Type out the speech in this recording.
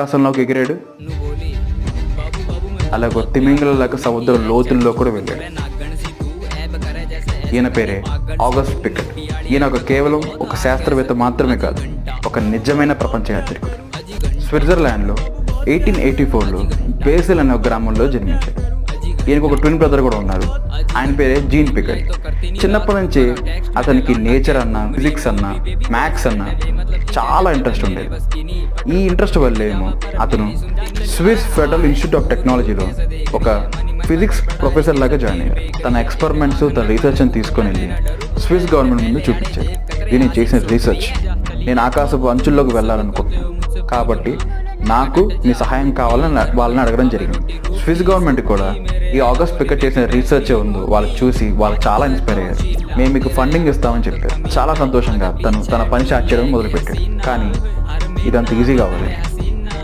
ఆకాశంలోకి ఎగిరాడు, అలాగ తిమింగలలాగా సముద్రం లోతుల్లో కూడా వెళ్ళాడు. ఈయన పేరే ఆగస్ట్ పికెట్. ఈయన కేవలం ఒక శాస్త్రవేత్త మాత్రమే కాదు, ఒక నిజమైన ప్రపంచ యాత్రికుడు. స్విట్జర్లాండ్లో 1884లో బేసిల్ అనే ఒక గ్రామంలో జన్మించాడు. ఈయనకు ఒక ట్విన్ బ్రదర్ కూడా ఉన్నారు. ఆయన పేరే జీన్ పికెట్. చిన్నప్పటి నుంచి అతనికి నేచర్ అన్న, ఫిజిక్స్ అన్న, మ్యాథ్స్ అన్న చాలా ఇంట్రెస్ట్ ఉండేది. ఈ ఇంట్రెస్ట్ వల్లేమో అతను స్విస్ ఫెడరల్ ఇన్స్టిట్యూట్ ఆఫ్ టెక్నాలజీలో ఒక ఫిజిక్స్ ప్రొఫెసర్ లాగా జాయిన్ అయ్యారు. తన ఎక్స్పెరిమెంట్స్, తన రీసెర్చ్ని తీసుకొని వెళ్ళి స్విస్ గవర్నమెంట్ ముందు చూపించారు. ఇది నేను చేసిన రీసెర్చ్, నేను ఆకాశపు అంచుల్లోకి వెళ్ళాలనుకుంటున్నాను, కాబట్టి నాకు మీ సహాయం కావాలని వాళ్ళని అడగడం జరిగింది. స్విస్ గవర్నమెంట్ కూడా ఈ ఆగస్ట్ పికెట్ చేసిన రీసెర్చ్ ఉందో వాళ్ళకి చూసి వాళ్ళు చాలా ఇన్స్పైర్ అయ్యారు. మేము మీకు ఫండింగ్ ఇస్తామని చెప్పారు. చాలా సంతోషంగా తన పని స్టార్ట్ చేయడం మొదలుపెట్టాడు. కానీ ఇదంత ఈజీగా అవ్వలేదు.